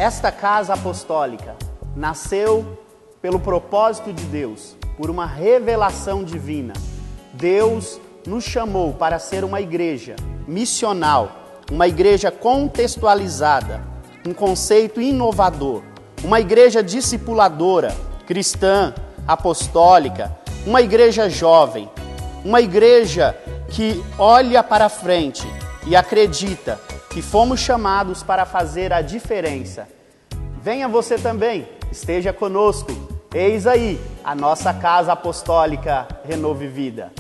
Esta casa apostólica nasceu pelo propósito de Deus, por uma revelação divina. Deus nos chamou para ser uma igreja missional, uma igreja contextualizada, um conceito inovador, uma igreja discipuladora, cristã, apostólica, uma igreja jovem, uma igreja que olha para frente e acredita que fomos chamados para fazer a diferença. Venha você também, esteja conosco. Eis aí a nossa Casa Apostólica Renovo e Vida.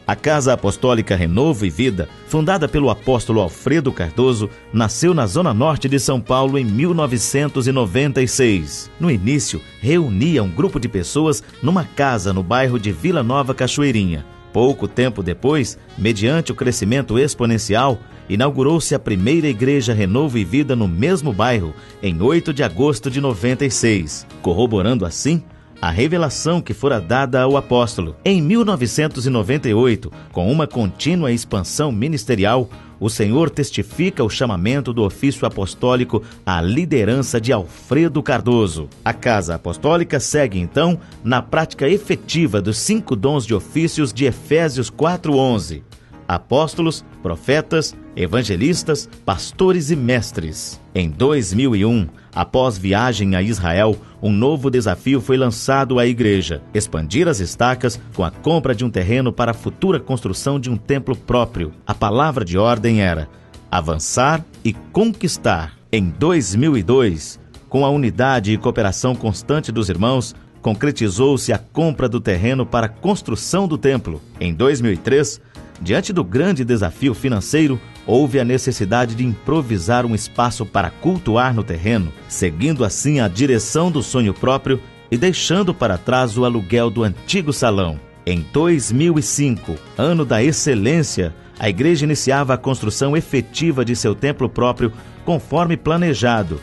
A Casa Apostólica Renovo e Vida, fundada pelo apóstolo Alfredo Cardoso, nasceu na Zona Norte de São Paulo em 1996. No início, reunia um grupo de pessoas numa casa no bairro de Vila Nova Cachoeirinha. Pouco tempo depois, mediante o crescimento exponencial, inaugurou-se a primeira Igreja Renovo e Vida no mesmo bairro, em 8 de agosto de 96, corroborando assim a revelação que fora dada ao apóstolo. Em 1998, com uma contínua expansão ministerial, o Senhor testifica o chamamento do ofício apostólico à liderança de Alfredo Cardoso. A Casa Apostólica segue, então, na prática efetiva dos 5 dons de ofícios de Efésios 4:11. Apóstolos, profetas, evangelistas, pastores e mestres. Em 2001, após viagem a Israel, um novo desafio foi lançado à igreja: expandir as estacas com a compra de um terreno para a futura construção de um templo próprio. A palavra de ordem era avançar e conquistar. Em 2002, com a unidade e cooperação constante dos irmãos, concretizou-se a compra do terreno para a construção do templo. Em 2003, diante do grande desafio financeiro, houve a necessidade de improvisar um espaço para cultuar no terreno, seguindo assim a direção do sonho próprio e deixando para trás o aluguel do antigo salão. Em 2005, ano da excelência, a igreja iniciava a construção efetiva de seu templo próprio conforme planejado.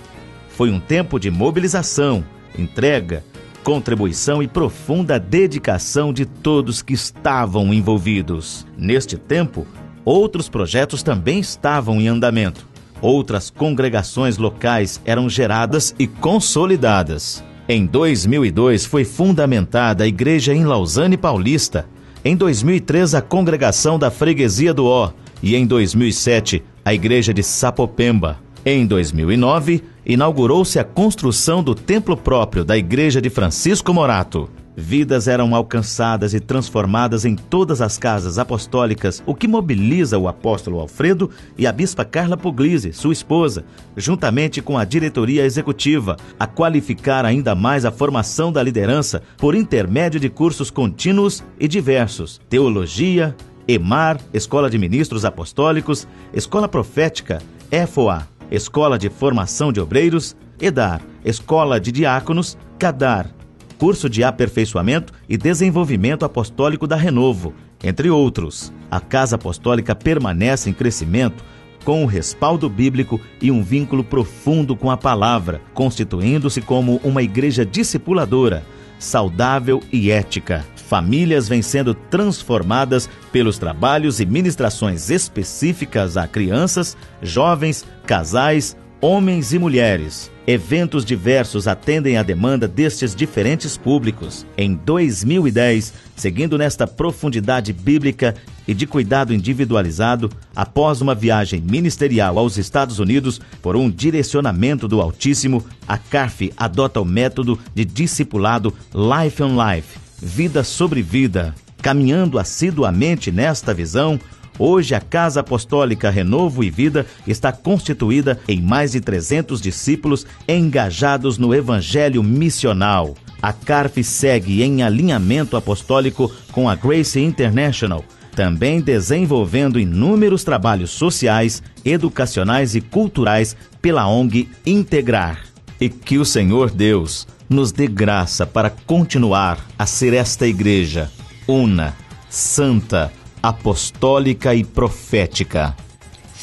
Foi um tempo de mobilização, entrega, contribuição e profunda dedicação de todos que estavam envolvidos. Neste tempo, outros projetos também estavam em andamento. Outras congregações locais eram geradas e consolidadas. Em 2002 foi fundamentada a igreja em Lausanne Paulista. Em 2003 a congregação da Freguesia do Ó e em 2007 a igreja de Sapopemba. Em 2009, inaugurou-se a construção do templo próprio da igreja de Francisco Morato. Vidas eram alcançadas e transformadas em todas as casas apostólicas, o que mobiliza o apóstolo Alfredo e a bispa Carla Puglisi, sua esposa, juntamente com a diretoria executiva, a qualificar ainda mais a formação da liderança por intermédio de cursos contínuos e diversos: teologia, EMAR, Escola de Ministros Apostólicos, Escola Profética, EFOA, Escola de Formação de Obreiros, EDAR, Escola de Diáconos, CADAR, Curso de Aperfeiçoamento e Desenvolvimento Apostólico da Renovo, entre outros. A Casa Apostólica permanece em crescimento com o respaldo bíblico e um vínculo profundo com a palavra, constituindo-se como uma igreja discipuladora, saudável e ética. Famílias vêm sendo transformadas pelos trabalhos e ministrações específicas a crianças, jovens, casais, homens e mulheres. Eventos diversos atendem à demanda destes diferentes públicos. Em 2010, seguindo nesta profundidade bíblica e de cuidado individualizado, após uma viagem ministerial aos Estados Unidos por um direcionamento do Altíssimo, a CARF adota o método de discipulado Life on Life, vida sobre vida. Caminhando assiduamente nesta visão, hoje a Casa Apostólica Renovo e Vida está constituída em mais de 300 discípulos engajados no evangelho missional. A CARF segue em alinhamento apostólico com a Grace International, também desenvolvendo inúmeros trabalhos sociais, educacionais e culturais pela ONG Integrar. E que o Senhor Deus nos dê graça para continuar a ser esta igreja una, santa, apostólica e profética.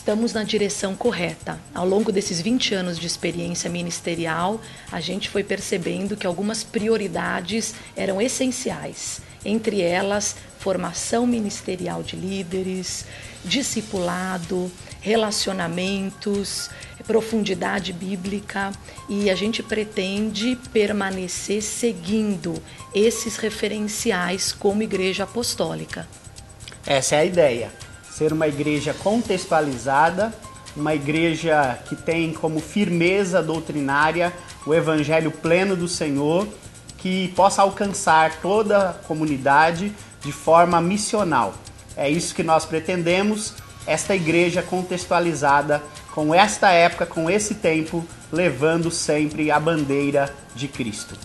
estamos na direção correta. Ao longo desses 20 anos de experiência ministerial, a gente foi percebendo que algumas prioridades eram essenciais. Entre elas, formação ministerial de líderes, discipulado, relacionamentos, profundidade bíblica, e a gente pretende permanecer seguindo esses referenciais como igreja apostólica. Essa é a ideia, ser uma igreja contextualizada, uma igreja que tem como firmeza doutrinária o evangelho pleno do Senhor, que possa alcançar toda a comunidade de forma missional. É isso que nós pretendemos, esta igreja contextualizada com esta época, com esse tempo, levando sempre a bandeira de Cristo.